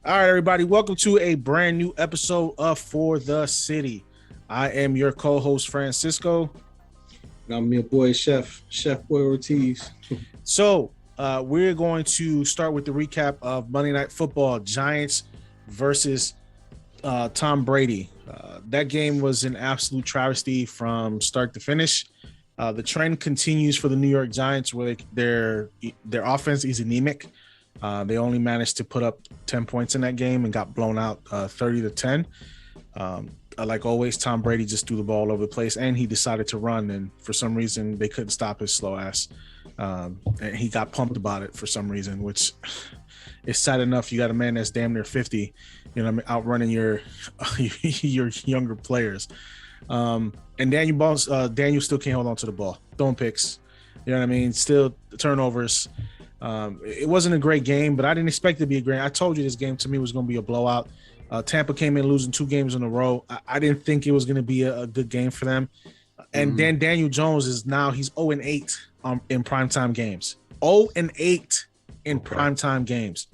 All right, everybody, welcome to a brand new episode of For the City. I am your co-host, Francisco. And I'm your boy, Chef Boy Ortiz. We're going to start with the recap of Monday Night Football, Giants versus Tom Brady. That game was an absolute travesty from start to finish. The trend continues for the New York Giants, where their offense is anemic. They only managed to put up 10 points in that game and got blown out 30-10. Like always, Tom Brady just threw the ball all over the place, and he decided to run, and for some reason they couldn't stop his slow ass. And he got pumped about it for some reason, which is sad enough. You got a man that's damn near 50, outrunning your younger players. And Daniel still can't hold on to the ball, throwing picks. You know what I mean? Still turnovers. It wasn't a great game, but I didn't expect it to be a great. I told you this game to me was going to be a blowout. Tampa came in losing 2 games in a row. I didn't think it was going to be a good game for them. And then Daniel Jones he's 0-8 in primetime games. 0-8 in primetime games.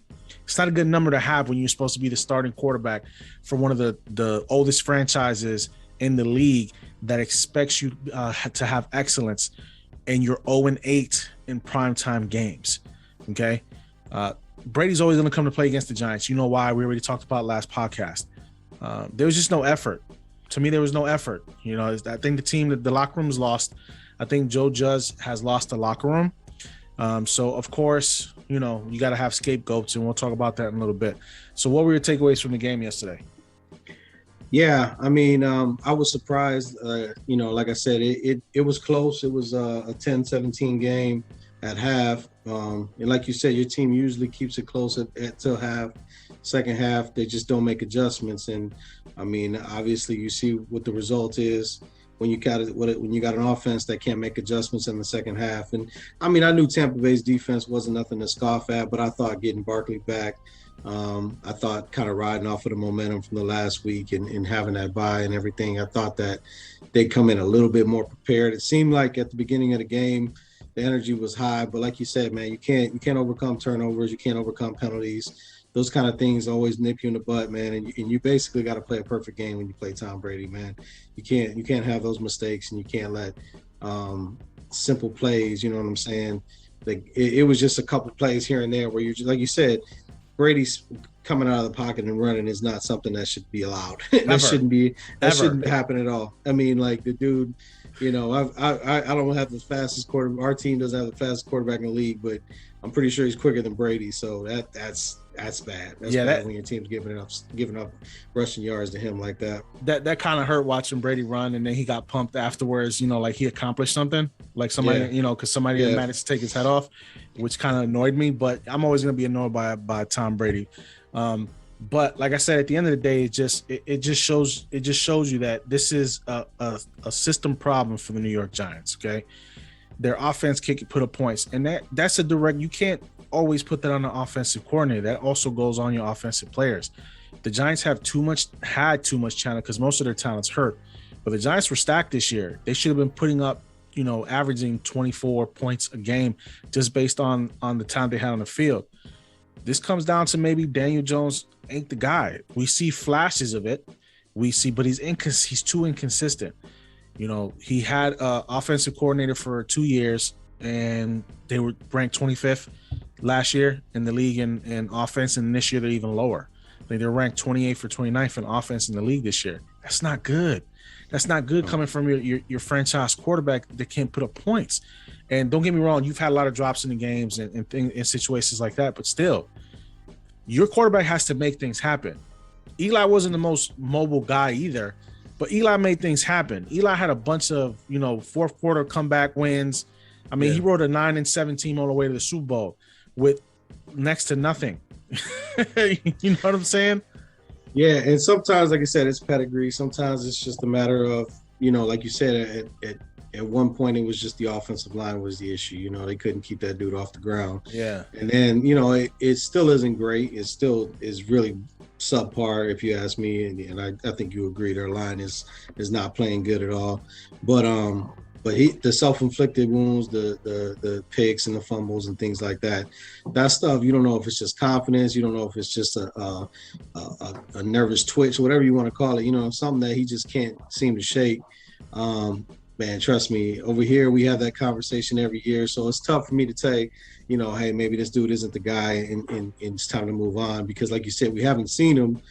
It's not a good number to have when you're supposed to be the starting quarterback for one of the oldest franchises in the league that expects you to have excellence, and you're 0-8 in primetime games. Okay. Brady's always going to come to play against the Giants. You know why? We already talked about last podcast. There was just no effort. To me, there was no effort. I think the locker room is lost. I think Joe Judge has lost the locker room. So, of course, you got to have scapegoats, and we'll talk about that in a little bit. So what were your takeaways from the game yesterday? Yeah, I mean, I was surprised. Like I said, it was close. It was a 10-17 game at half. And like you said, your team usually keeps it close till half. Second half, they just don't make adjustments. And I mean, obviously, you see what the result is when you got an offense that can't make adjustments in the second half. And I mean, I knew Tampa Bay's defense wasn't nothing to scoff at, but I thought getting Barkley back, I thought kind of riding off of the momentum from the last week and having that bye and everything, I thought that they'd come in a little bit more prepared. It seemed like at the beginning of the game, the energy was high, but like you said, man, you can't overcome turnovers, you can't overcome penalties. Those kind of things always nip you in the butt, man. And you basically got to play a perfect game when you play Tom Brady, man. You can't have those mistakes, and you can't let simple plays. You know what I'm saying? Like it was just a couple plays here and there where you're just, like you said, Brady's coming out of the pocket and running is not something that should be allowed. That shouldn't happen at all. I mean, like the dude. I don't have the fastest quarterback. Our team doesn't have the fastest quarterback in the league, but I'm pretty sure he's quicker than Brady. So that's bad. That's bad when your team's giving up rushing yards to him like that. That kind of hurt watching Brady run, and then he got pumped afterwards. Like he accomplished something, like somebody, because somebody managed to take his head off, which kind of annoyed me. But I'm always gonna be annoyed by Tom Brady. But like I said, at the end of the day, it just shows you that this is a system problem for the New York Giants. Okay, their offense can't put up points, and that's a direct. You can't always put that on the offensive coordinator. That also goes on your offensive players. The Giants had too much talent because most of their talent's hurt. But the Giants were stacked this year. They should have been putting up, averaging 24 points a game just based on the time they had on the field. This comes down to maybe Daniel Jones ain't the guy. We see flashes of it. But he's too inconsistent. He had an offensive coordinator for 2 years, and they were ranked 25th last year in the league in offense, and this year they're even lower. They're ranked 28th or 29th in offense in the league this year. That's not good. That's not good coming from your franchise quarterback that can't put up points. And don't get me wrong, you've had a lot of drops in the games and in situations like that, but still, your quarterback has to make things happen. Eli wasn't the most mobile guy either, but Eli made things happen. Eli had a bunch of, fourth quarter comeback wins. I mean, he rode a 9-7 team all the way to the Super Bowl with next to nothing. You know what I'm saying? Yeah, and sometimes, like I said, it's pedigree. Sometimes it's just a matter of, like you said, at one point it was just the offensive line was the issue. They couldn't keep that dude off the ground. Yeah. And then, it still isn't great. It still is really subpar, if you ask me. And I think you agree their line is not playing good at all. But But the self-inflicted wounds, the picks and the fumbles and things like that, that stuff, you don't know if it's just confidence, you don't know if it's just a nervous twitch, whatever you want to call it, something that he just can't seem to shake. Man, trust me, over here we have that conversation every year, so it's tough for me to say, hey, maybe this dude isn't the guy, and it's time to move on, because like you said, we haven't seen him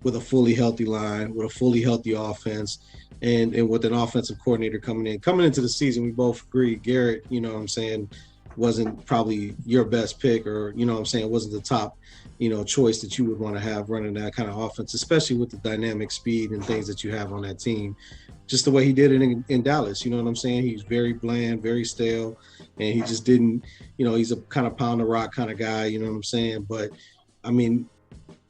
with a fully healthy line, with a fully healthy offense, and with an offensive coordinator coming into the season. We both agree Garrett, wasn't probably your best pick, or wasn't the top choice that you would want to have running that kind of offense, especially with the dynamic speed and things that you have on that team. Just the way he did it in Dallas, he's very bland, very stale, and he just didn't, he's a kind of pound the rock kind of guy, but I mean,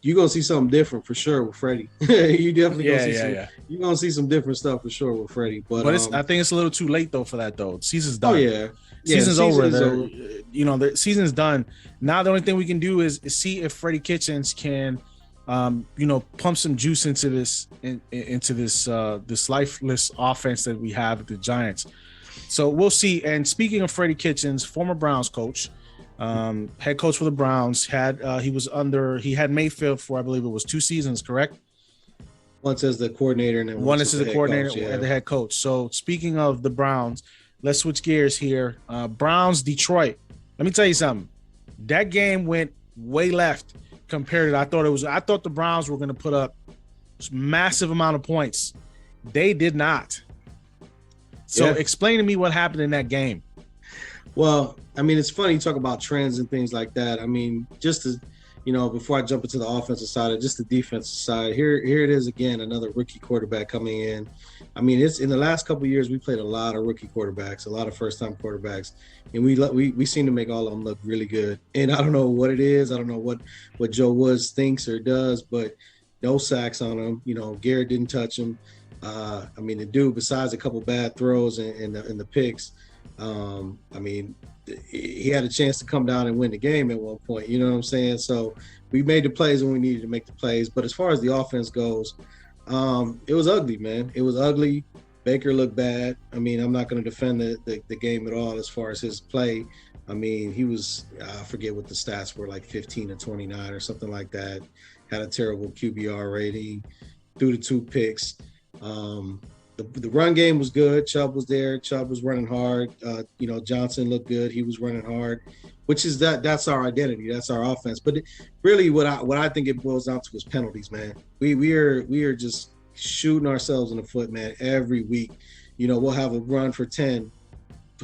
you're gonna see something different for sure with Freddie. You definitely you're gonna see some different stuff for sure with Freddie. But I think it's a little too late though for that though. Season's done. Oh yeah. Season's over. The season's done. Now the only thing we can do is see if Freddie Kitchens can pump some juice into this this lifeless offense that we have at the Giants. So we'll see. And speaking of Freddie Kitchens, former Browns coach, head coach for the Browns, he had Mayfield for, I believe it was 2 seasons, correct? One says the coordinator and then one is the coordinator and the head coach. So speaking of the Browns, let's switch gears here. Browns, Detroit. Let me tell you something. That game went way left compared to I thought the Browns were going to put up massive amount of points. They did not. So explain to me what happened in that game. Well, I mean, it's funny you talk about trends and things like that. I mean, just to, before I jump into the offensive side, just the defensive side, here it is again, another rookie quarterback coming in. I mean, it's in the last couple of years, we played a lot of rookie quarterbacks, a lot of first-time quarterbacks, and we seem to make all of them look really good. And I don't know what it is. I don't know what Joe Woods thinks or does, but no sacks on him. Garrett didn't touch him. I mean, the dude, besides a couple bad throws and the picks, I mean, he had a chance to come down and win the game at one point, you know what I'm saying? So we made the plays when we needed to make the plays. But as far as the offense goes, it was ugly, man. It was ugly. Baker looked bad. I mean, I'm not going to defend the game at all as far as his play. I mean, he was, I forget what the stats were, like 15 to 29 or something like that. Had a terrible QBR rating, threw the 2 picks. The run game was good. Chubb was there. Chubb was running hard. Johnson looked good. He was running hard, which is that's our identity. That's our offense. But really what I think it boils down to is penalties, man. We are just shooting ourselves in the foot, man, every week. We'll have a run for 10,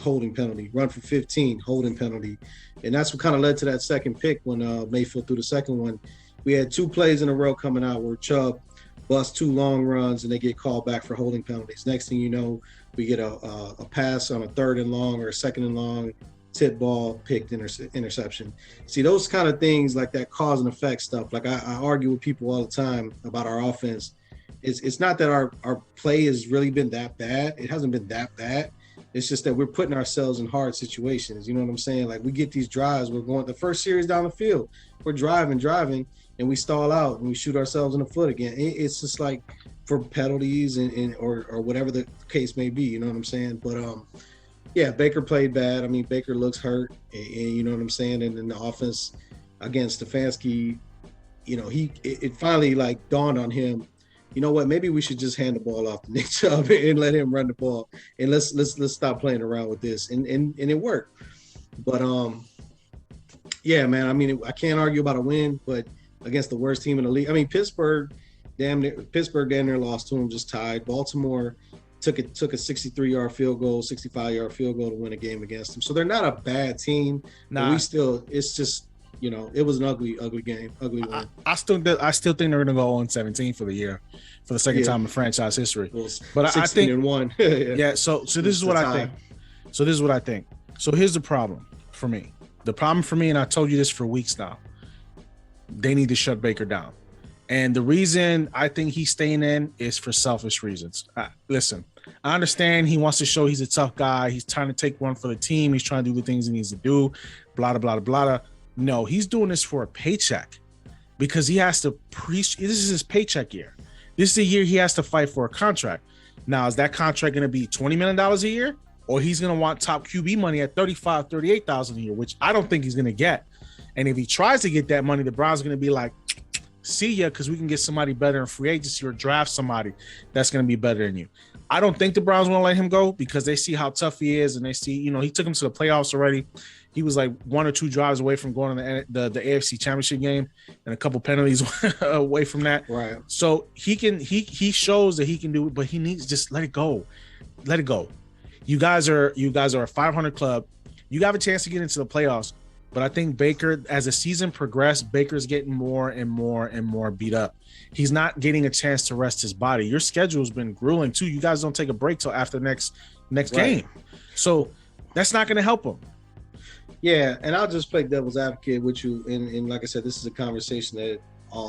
holding penalty, run for 15, holding penalty. And that's what kind of led to that second pick when Mayfield threw the second one. We had 2 plays in a row coming out where Chubb bust 2 long runs and they get called back for holding penalties. Next thing you know, we get a pass on a 3rd and long or a 2nd and long, tip ball, picked interception. See, those kind of things like that cause and effect stuff. Like I argue with people all the time about our offense. It's not that our play has really been that bad. It hasn't been that bad. It's just that we're putting ourselves in hard situations. You know what I'm saying? Like we get these drives, we're going the first series down the field, we're driving, and we stall out and we shoot ourselves in the foot again. It's just like for penalties or whatever the case may be, you know what I'm saying? But Baker played bad. I mean, Baker looks hurt, and you know what I'm saying? And then the offense against Stefanski, it finally like dawned on him, you know what, maybe we should just hand the ball off to Nick Chubb and let him run the ball, and let's stop playing around with this. And it worked. But man, I mean, I can't argue about a win, but against the worst team in the league. I mean, Pittsburgh damn near lost to him, just tied. Baltimore took a 63-yard field goal, 65-yard field goal to win a game against them. So they're not a bad team. Nah. It's just, it was an ugly game, ugly win. I still think they're going to go 0-17 for the year, for the second time in franchise history. Well, but I think 16-1. Yeah. So this is what I think. So here's the problem for me. The problem for me, and I told you this for weeks now, they need to shut Baker down. And the reason I think he's staying in is for selfish reasons. Listen, I understand he wants to show he's a tough guy. He's trying to take one for the team. He's trying to do the things he needs to do, blah, blah, blah, blah. No, he's doing this for a paycheck because he has to preach. This is his paycheck year. This is the year he has to fight for a contract. Now, is that contract going to be $20 million a year? or he's going to want top QB money at 35, 38,000 a year, which I don't think he's going to get. And if he tries to get that money, the Browns are going to be like, see ya, because we can get somebody better in free agency or draft somebody that's going to be better than you. I don't think the Browns want to let him go because they see how tough he is, and they see, he took him to the playoffs already. He was like 1 or 2 drives away from going to the AFC Championship game, and a couple penalties away from that. Right. So he shows that he can do it, but he needs just let it go. Let it go. You guys are a 500 club. You have a chance to get into the playoffs. But I think Baker, as the season progressed, Baker's getting more and more and more beat up. He's not getting a chance to rest his body. Your schedule's been grueling too. You guys don't take a break till after next game. So that's not going to help him. Yeah, and I'll just play devil's advocate with you. And like I said, this is a conversation that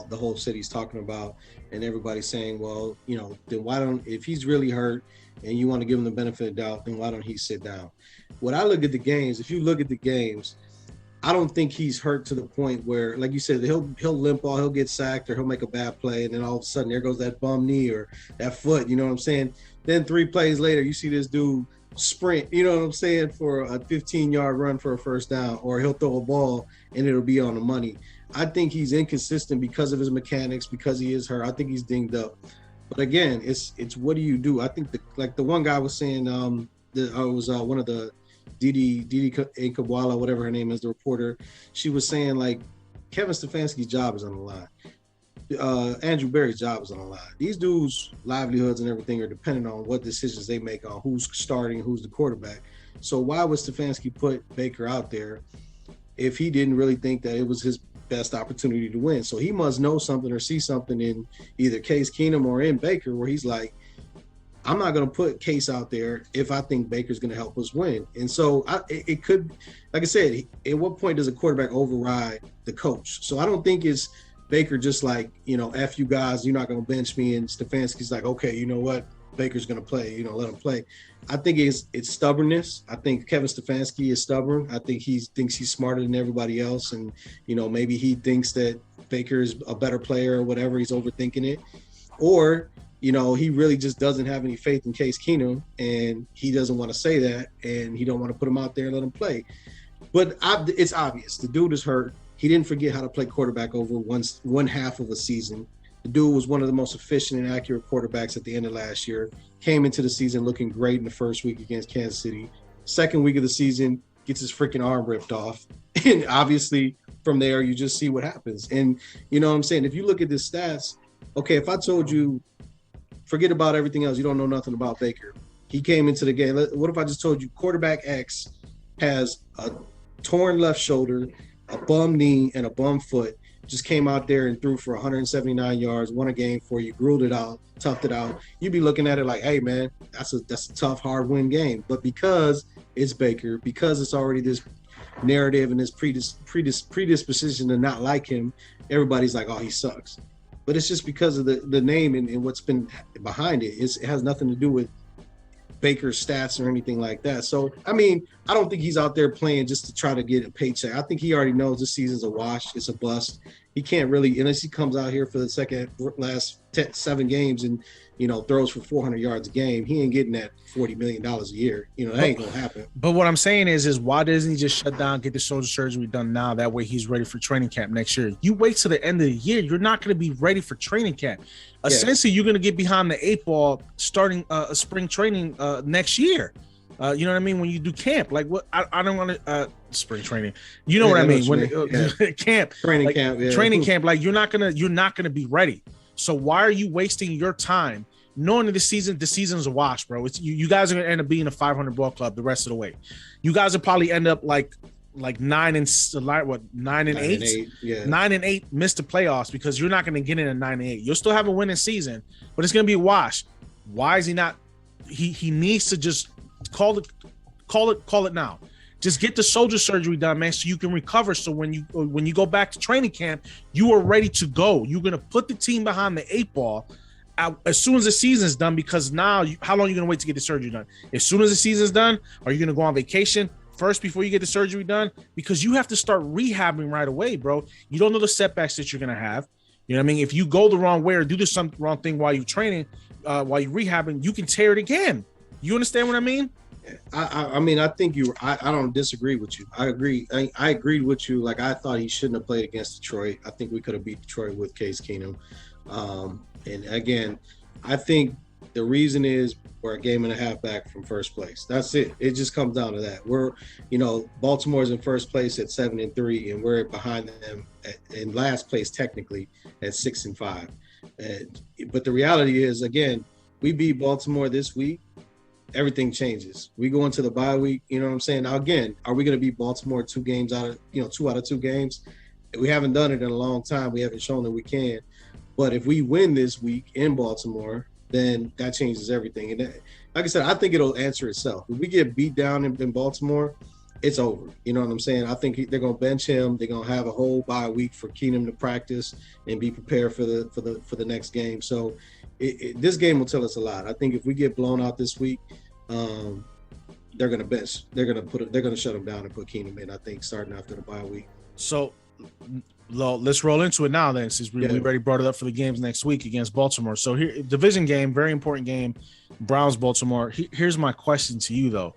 the whole city's talking about, and everybody's saying, well, then why don't, if he's really hurt and you want to give him the benefit of the doubt, then why don't he sit down? When I look at the games, if you look at the games, I don't think he's hurt to the point where, like you said, he'll limp all, he'll get sacked, or he'll make a bad play, and then all of a sudden there goes that bum knee or that foot, you know what I'm saying? Then 3 plays later, you see this dude sprint, you know what I'm saying, for a 15-yard run for a first down, or he'll throw a ball and it'll be on the money. I think he's inconsistent because of his mechanics, because he is hurt. I think he's dinged up. But again, it's what do you do? I think the one guy was saying, one of the Didi Nkabwala, whatever her name is, the reporter, she was saying, like, Kevin Stefanski's job is on the line. Andrew Berry's job is on the line. These dudes' livelihoods and everything are dependent on what decisions they make on who's starting, who's the quarterback. So why would Stefanski put Baker out there if he didn't really think that it was his best opportunity to win? So he must know something or see something in either Case Keenum or in Baker where he's like, I'm not going to put Case out there if I think Baker's going to help us win. And so it could, like I said, at what point does a quarterback override the coach? So I don't think it's Baker just like, F you guys, you're not going to bench me. And Stefanski's like, okay, you know what? Baker's going to play, let him play. I think it's stubbornness. I think Kevin Stefanski is stubborn. I think he thinks he's smarter than everybody else. And, maybe he thinks that Baker is a better player or whatever. He's overthinking it. Or, he really just doesn't have any faith in Case Keenum, and he doesn't want to say that, and he don't want to put him out there and let him play. But it's obvious. The dude is hurt. He didn't forget how to play quarterback over one half of a season. The dude was one of the most efficient and accurate quarterbacks at the end of last year. Came into the season looking great in the first week against Kansas City. Second week of the season, gets his freaking arm ripped off. And obviously, from there, you just see what happens. And you know what I'm saying? If you look at the stats, okay, if I told you, forget about everything else, you don't know nothing about Baker. He came into the game. What if I just told you quarterback X has a torn left shoulder, a bum knee, and a bum foot, just came out there and threw for 179 yards, won a game for you, grilled it out, toughed it out. You'd be looking at it like, hey, man, that's a tough, hard win game. But because it's Baker, because it's already this narrative and this predisposition to not like him, everybody's like, oh, he sucks. But it's just because of the name and what's been behind it. It has nothing to do with Baker's stats or anything like that. So, I mean, I don't think he's out there playing just to try to get a paycheck. I think he already knows this season's a wash. It's a bust. He can't really, unless he comes out here for the last 7 games and, throws for 400 yards a game, he ain't getting that $40 million a year. That ain't going to happen. But what I'm saying is why doesn't he just shut down, get the shoulder surgery done now? That way he's ready for training camp next year. You wait till the end of the year, you're not going to be ready for training camp. Yeah. Essentially, you're going to get behind the 8 ball starting a spring training next year. You know what I mean? When you do camp, like what I don't want to spring training. You know what I mean? When camp, training like, camp, training camp, like you're not gonna be ready. So why are you wasting your time knowing that the season's a wash, bro? It's you guys are gonna end up being a 500 ball club the rest of the way. You guys will probably end up like 9 and 8, yeah. 9 and 8, miss the playoffs because you're not gonna get in a 9 and 8. You'll still have a winning season, but it's gonna be a wash. Why is he not? He needs to just call it now. Just get the shoulder surgery done, man, so you can recover. So when you go back to training camp, you are ready to go. You're gonna put the team behind the 8 ball as soon as the season's done. Because now, how long are you gonna wait to get the surgery done? As soon as the season's done, are you gonna go on vacation first before you get the surgery done? Because you have to start rehabbing right away, bro. You don't know the setbacks that you're gonna have. You know what I mean? If you go the wrong way or do wrong thing while you're training, while you're rehabbing, you can tear it again. You understand what I mean? I mean, I think I don't disagree with you. I agree. I agreed with you. Like, I thought he shouldn't have played against Detroit. I think we could have beat Detroit with Case Keenum. And again, I think the reason is we're a game and a half back from first place. That's it. It just comes down to that. Baltimore's in first place at 7-3, and we're behind them in last place technically at 6-5. But the reality is, again, we beat Baltimore this week. Everything changes. We go into the bye week, you know what I'm saying? Now, again, are we going to beat Baltimore 2 out of 2 games? We haven't done it in a long time. We haven't shown that we can. But if we win this week in Baltimore, then that changes everything. And like I said, I think it'll answer itself. If we get beat down in Baltimore, it's over. You know what I'm saying? I think they're going to bench him. They're going to have a whole bye week for Keenum to practice and be prepared for the next game. So this game will tell us a lot. I think if we get blown out this week, they're going to bench. They're going to shut him down and put Keenum in, I think, starting after the bye week. So let's roll into it now then, since we already brought it up for the games next week against Baltimore. So here, division game, very important game, Browns, Baltimore. Here's my question to you, though.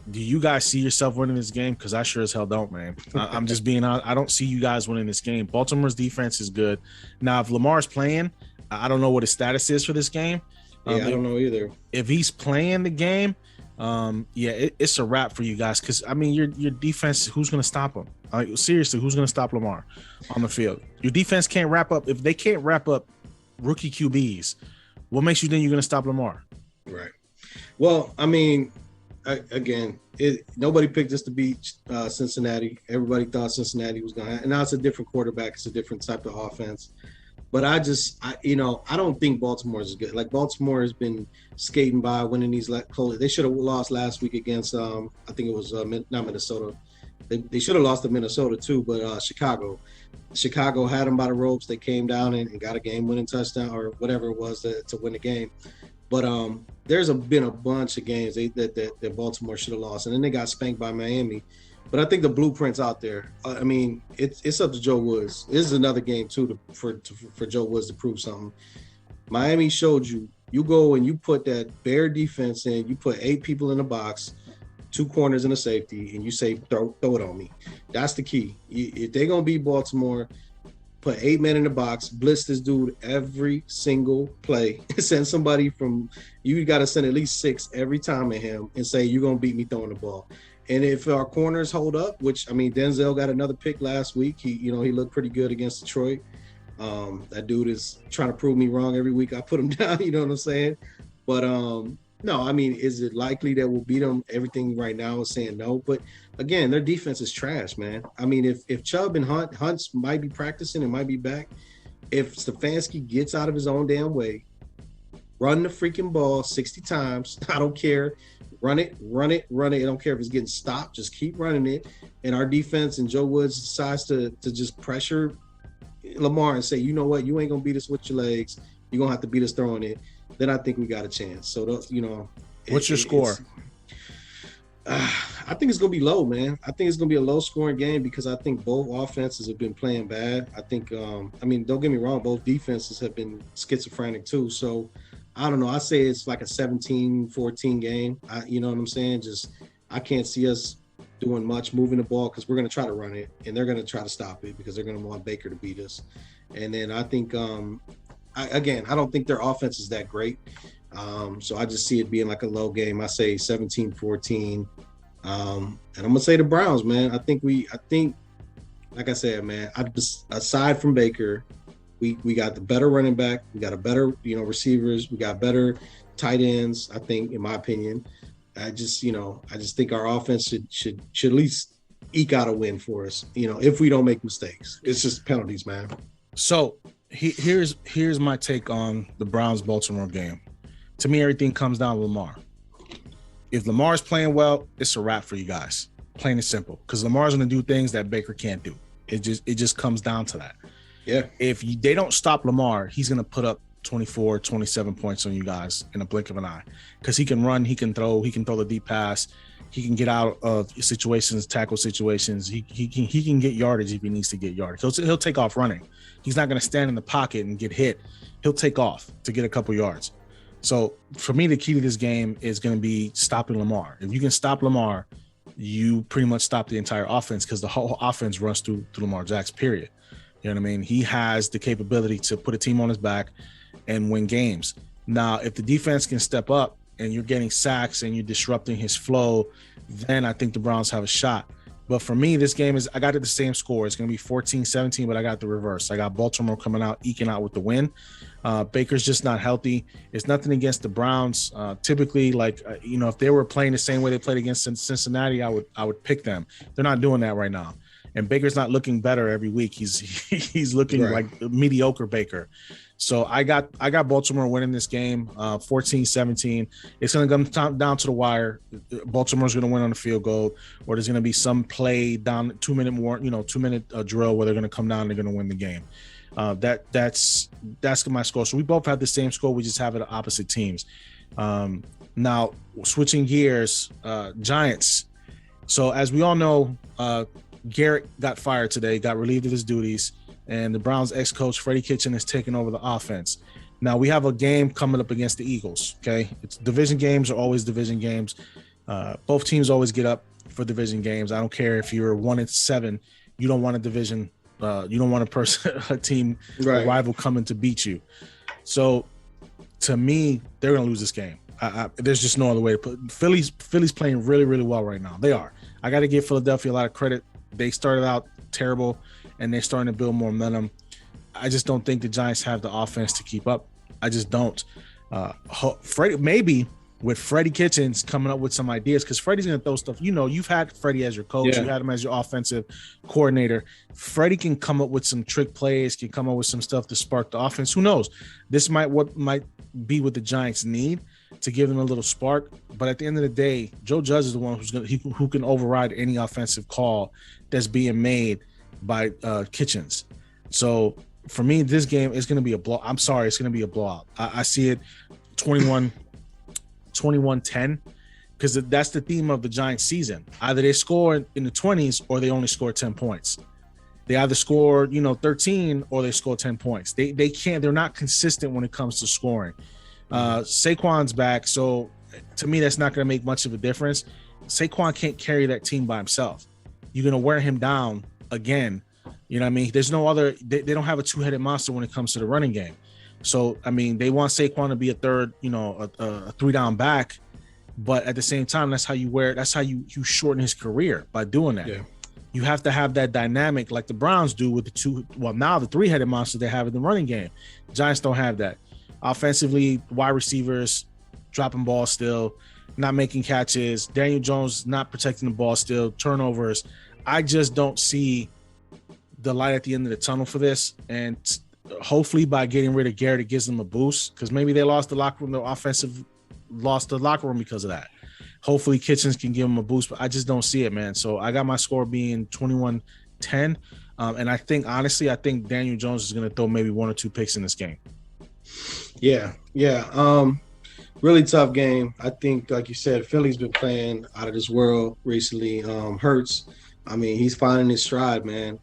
Do you guys see yourself winning this game? Because I sure as hell don't, man. I'm just being honest. I don't see you guys winning this game. Baltimore's defense is good. Now, if Lamar's playing, I don't know what his status is for this game. I don't know either. If he's playing the game, it's a wrap for you guys. Because, I mean, your defense, who's going to stop him? Seriously, who's going to stop Lamar on the field? Your defense can't wrap up. If they can't wrap up rookie QBs, what makes you think you're going to stop Lamar? Right. Well, I mean, again, nobody picked us to beat Cincinnati. Everybody thought Cincinnati was going to, and now it's a different quarterback. It's a different type of offense. But I don't think Baltimore is good. Like, Baltimore has been skating by, winning these close. They should have lost last week against, I think it was not Minnesota. They should have lost to Minnesota too, but Chicago. Chicago had them by the ropes. They came down and got a game-winning touchdown or whatever it was to win the game. But there's been a bunch of games that Baltimore should have lost, and then they got spanked by Miami. But I think the blueprint's out there. I mean, it's up to Joe Woods. This is another game too for Joe Woods to prove something. Miami showed you. You go and you put that Bear defense in. You put 8 people in the box, 2 corners and a safety, and you say throw it on me. That's the key. If they're gonna beat Baltimore, put 8 men in the box, blitz this dude every single play. Send somebody from. You got to send at least 6 every time at him and say you're gonna beat me throwing the ball. And if our corners hold up, which, I mean, Denzel got another pick last week. He looked pretty good against Detroit. That dude is trying to prove me wrong every week I put him down. You know what I'm saying? But no, I mean, is it likely that we'll beat them? Everything right now is saying no. But again, their defense is trash, man. I mean, if Chubb and Hunts might be practicing and might be back, if Stefanski gets out of his own damn way, run the freaking ball 60 times, I don't care. Run it. I don't care if it's getting stopped. Just keep running it. And our defense and Joe Woods decides to just pressure Lamar and say, you know what, you ain't going to beat us with your legs. You're going to have to beat us throwing it. Then I think we got a chance. So, what's your score? I think it's going to be low, man. I think it's going to be a low-scoring game because I think both offenses have been playing bad. I think, don't get me wrong, both defenses have been schizophrenic too. So, I don't know. I say it's like a 17-14 game. You know what I'm saying? Just, I can't see us doing much moving the ball because we're going to try to run it and they're going to try to stop it because they're going to want Baker to beat us. And then I think, I don't think their offense is that great. So I just see it being like a low game. I say 17-14. And I'm going to say the Browns, man. I think, like I said, man, aside from Baker, we got the better running back. We got a better, receivers. We got better tight ends, I think, in my opinion. I just think our offense should at least eke out a win for us, if we don't make mistakes. It's just penalties, man. So here's my take on the Browns-Baltimore game. To me, everything comes down to Lamar. If Lamar's playing well, it's a wrap for you guys. Plain and simple. Because Lamar's going to do things that Baker can't do. It just comes down to that. Yeah. If they don't stop Lamar, he's going to put up 24, 27 points on you guys in a blink of an eye. Because he can run, he can throw the deep pass. He can get out of situations, tackle situations. He can get yardage if he needs to get yardage. He'll take off running. He's not going to stand in the pocket and get hit. He'll take off to get a couple yards. So for me, the key to this game is going to be stopping Lamar. If you can stop Lamar, you pretty much stop the entire offense, because the whole offense runs through Lamar Jackson, period. You know what I mean? He has the capability to put a team on his back and win games. Now, if the defense can step up and you're getting sacks and you're disrupting his flow, then I think the Browns have a shot. But for me, this game I got it the same score. It's going to be 14-17, but I got the reverse. I got Baltimore coming out, eking out with the win. Baker's just not healthy. It's nothing against the Browns. Typically, if they were playing the same way they played against Cincinnati, I would pick them. They're not doing that right now. And Baker's not looking better every week. He's looking like mediocre Baker. So I got Baltimore winning this game, 14-17. It's going to come down to the wire. Baltimore's going to win on the field goal, or there's going to be some play down 2-minute drill where they're going to come down and they're going to win the game. That's my score. So we both have the same score. We just have it at opposite teams. Now switching gears, Giants. So as we all know, Garrett got fired today, got relieved of his duties, and the Browns ex-coach Freddie Kitchen is taking over the offense. Now we have a game coming up against the Eagles. Okay, it's division games are always division games. Both teams always get up for division games. I don't care if you're 1-7. You don't want a division. You don't want a team, a rival coming to beat you. So to me, they're going to lose this game. There's just no other way to put it. Philly's playing really, really well right now. They are. I got to give Philadelphia a lot of credit. They started out terrible, and they're starting to build more momentum. I just don't think the Giants have the offense to keep up. I just don't. Maybe with Freddie Kitchens coming up with some ideas, because Freddie's going to throw stuff. You've had Freddie as your coach. You had him as your offensive coordinator. Freddie can come up with some trick plays, can come up with some stuff to spark the offense. Who knows? This might be what the Giants need to give them a little spark. But at the end of the day, Joe Judge is the one who can override any offensive call that's being made by Kitchens. So for me, this game is going to be a blow. I'm sorry, it's going to be a blowout. I see it 21-10, because that's the theme of the Giants season. Either they score in the 20s or they only score 10 points. They either score 13 or they score 10 points. They're not consistent when it comes to scoring. Saquon's back, so to me that's not going to make much of a difference. Saquon can't carry that team by himself. You're going to wear him down again. You know what I mean? There's no other. They don't have a two-headed monster when it comes to the running game. So I mean, they want Saquon to be a third, a three-down back, but at the same time, that's how you shorten his career by doing that. Yeah. You have to have that dynamic like the Browns do with the three-headed monster they have in the running game. Giants don't have that. Offensively, wide receivers dropping balls still, not making catches. Daniel Jones not protecting the ball still, turnovers. I just don't see the light at the end of the tunnel for this. And hopefully by getting rid of Garrett, it gives them a boost, because maybe they lost the locker room. The offensive lost the locker room because of that. Hopefully Kitchens can give them a boost, but I just don't see it, man. So I got my score being 21-10. And I think Daniel Jones is going to throw maybe one or two picks in this game. Yeah. Really tough game. I think, like you said, Philly's been playing out of this world recently. Hurts. I mean, he's finding his stride, man.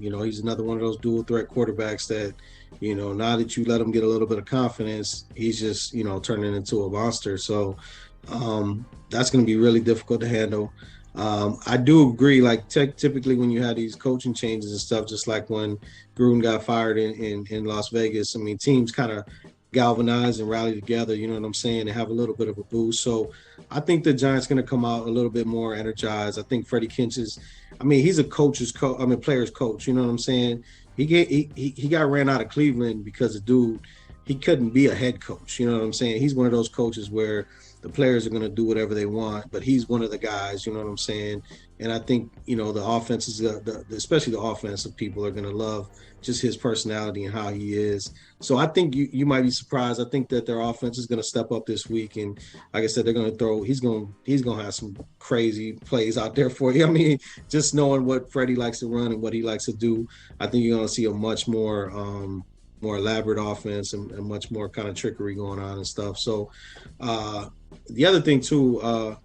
He's another one of those dual threat quarterbacks that, now that you let him get a little bit of confidence, he's just, turning into a monster. So that's going to be really difficult to handle. I do agree, like typically when you have these coaching changes and stuff, just like when Gruden got fired in Las Vegas, I mean, teams kind of galvanize and rally together, you know what I'm saying, and have a little bit of a boost. So I think the Giants going to come out a little bit more energized. I think Freddie Kitchens, he's a player's coach, you know what I'm saying? He got ran out of Cleveland because the dude, he couldn't be a head coach, you know what I'm saying? He's one of those coaches where the players are going to do whatever they want, but he's one of the guys, you know what I'm saying? And I think, the offenses, especially the offensive people, are going to love just his personality and how he is. So I think you might be surprised. I think that their offense is going to step up this week. And like I said, they're going to throw, he's going to have some crazy plays out there for you. I mean, just knowing what Freddie likes to run and what he likes to do, I think you're going to see a much more elaborate offense and much more kind of trickery going on and stuff. So the other thing too, I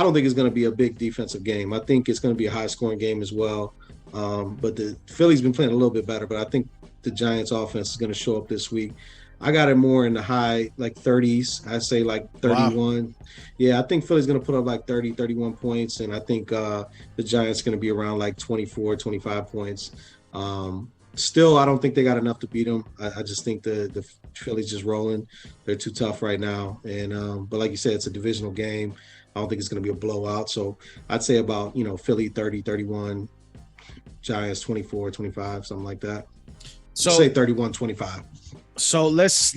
don't think it's going to be a big defensive game. I think it's going to be a high scoring game as well. But the Philly's been playing a little bit better, but I think the Giants offense is going to show up this week. I got it more in the high like 30s. I say like Wow. 31. Yeah, I think Philly's going to put up like 30, 31 points. And I think the Giants going to be around like 24, 25 points. Still, I don't think they got enough to beat them. I just think the Philly's just rolling. They're too tough right now. And but like you said, it's a divisional game. I don't think it's going to be a blowout. So I'd say about, Philly 30, 31, Giants 24, 25, something like that. Say So 31, 25. so let's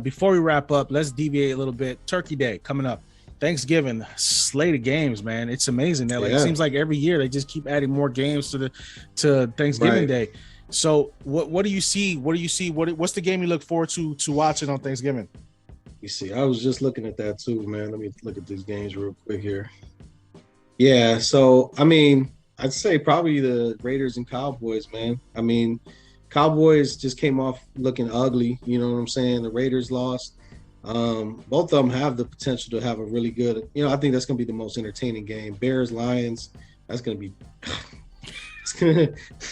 before we wrap up, let's deviate a little bit. Turkey Day coming up. Thanksgiving slate of games, man. It's amazing that it Yeah. seems like every year they just keep adding more games to Thanksgiving Right. Day. So what do you see? What do you see? What's the game you look forward to watching on Thanksgiving? You see, I was just looking at that too, man. Let me look at these games real quick here. Yeah, so I mean, I'd say probably the Raiders and Cowboys, man. I mean, Cowboys just came off looking ugly. You know what I'm saying? The Raiders lost. Both of them have the potential to have a really good. I think that's going to be the most entertaining game. Bears Lions. That's going to be.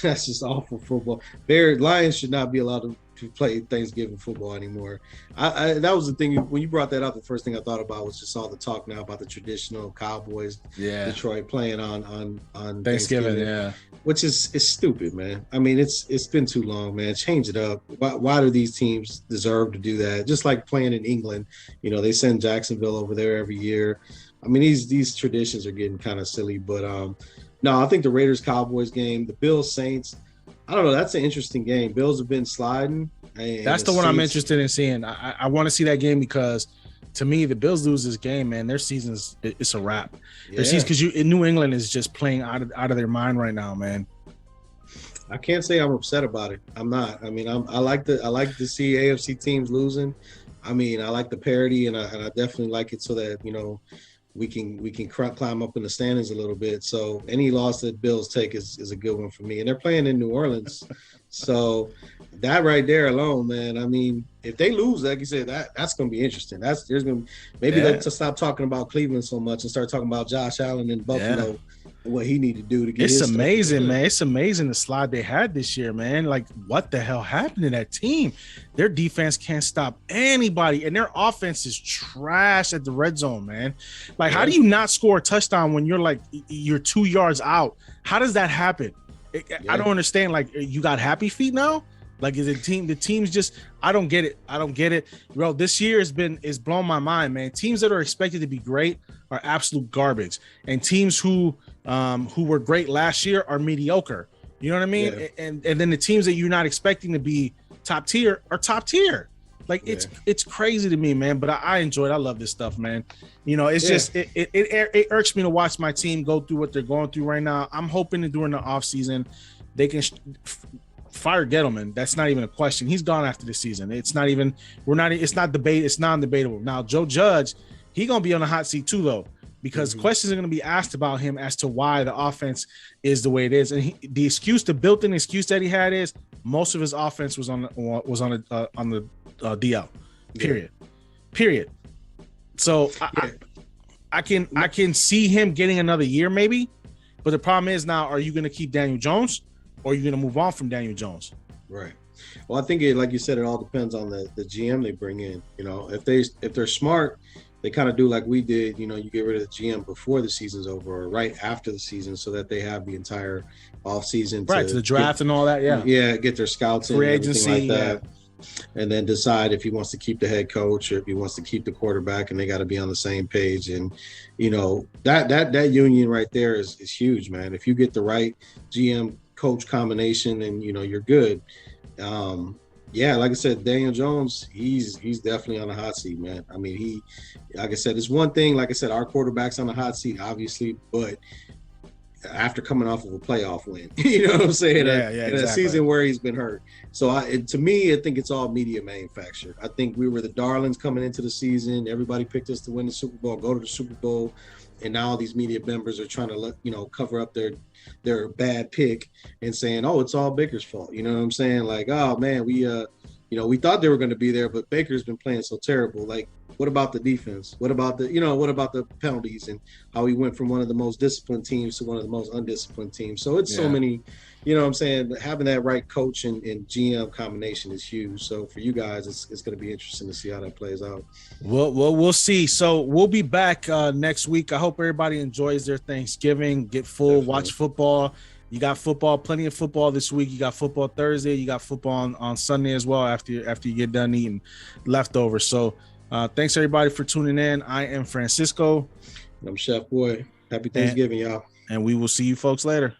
That's just awful football. Bears Lions should not be allowed to play Thanksgiving football anymore. That was the thing when you brought that up. The first thing I thought about was just all the talk now about the traditional Cowboys, Yeah, Detroit playing on Thanksgiving. Yeah, which is stupid, man. I mean, it's been too long, man. Change it up. Why do these teams deserve to do that? Just like playing in England, they send Jacksonville over there every year. I mean, these traditions are getting kind of silly, but no, I think the Raiders Cowboys game, the Bills Saints. I don't know. That's an interesting game. Bills have been sliding. And that's the one I'm interested in seeing. I want to see that game because to me, the Bills lose this game, man. Their season's it's a wrap. Yeah. Their season, because New England is just playing out of their mind right now, man. I can't say I'm upset about it. I'm not. I mean, I like to see AFC teams losing. I mean, I like the parity, and I definitely like it so that we can climb up in the standings a little bit. So any loss that Bills take is a good one for me. And they're playing in New Orleans, so that right there alone, man. I mean, if they lose, like you said, that's going to be interesting. There's going to maybe they'll stop talking about Cleveland so much and start talking about Josh Allen in Buffalo. Yeah. And what he need to do to get it's his amazing, man. It's amazing the slide they had this year, man. Like, what the hell happened to that team? Their defense can't stop anybody, and their offense is trash at the red zone, man. Like, how do you not score a touchdown when you're 2 yards out? How does that happen? I don't understand. Like, you got happy feet now? Like, is the team's just, I don't get it. Bro, this year is blown my mind, man. Teams that are expected to be great are absolute garbage. And teams who were great last year are mediocre. You know what I mean? Yeah. And then the teams that you're not expecting to be top tier are top tier. Like it's crazy to me, man. But I enjoy it. I love this stuff, man. It's just it irks me to watch my team go through what they're going through right now. I'm hoping that during the offseason they can fire Gettleman. That's not even a question. He's gone after the season. It's not even it's not debate. It's non-debatable. Now Joe Judge, he's gonna be on the hot seat too, though. Because questions are going to be asked about him as to why the offense is the way it is, and the built-in excuse that he had is most of his offense was on the DL. Period. So I can see him getting another year maybe, but the problem is now: are you going to keep Daniel Jones, or are you going to move on from Daniel Jones? Right. Well, I think like you said, it all depends on the GM they bring in. If they're smart. They kind of do like we did, you get rid of the GM before the season's over or right after the season so that they have the entire offseason to the draft and all that. Get their scouts in, free agency, like that. And then decide if he wants to keep the head coach or if he wants to keep the quarterback, and they got to be on the same page. And that union right there is huge, man. If you get the right GM coach combination, and you're good. Like I said, Daniel Jones, he's definitely on the hot seat, man. I mean, like I said, it's one thing. Like I said, our quarterback's on the hot seat, obviously, but after coming off of a playoff win, you know what I'm saying? In a season where he's been hurt. So to me, I think it's all media manufactured. I think we were the darlings coming into the season. Everybody picked us to win the Super Bowl, go to the Super Bowl. And now these media members are trying to cover up their bad pick and saying, oh, it's all Baker's fault. You know what I'm saying? Like, oh man, we thought they were going to be there, but Baker's been playing so terrible. Like, What about the defense? What about the penalties and how he went from one of the most disciplined teams to one of the most undisciplined teams? So it's so many, what I'm saying? Having that right coach and GM combination is huge. So for you guys, it's going to be interesting to see how that plays out. We'll see. So we'll be back next week. I hope everybody enjoys their Thanksgiving, get full, Definitely. Watch football. You got football, plenty of football this week. You got football Thursday. You got football on Sunday as well after you get done eating leftovers. So thanks everybody for tuning in. I am Francisco. I'm Chef Boy. Happy Thanksgiving, y'all. And we will see you folks later.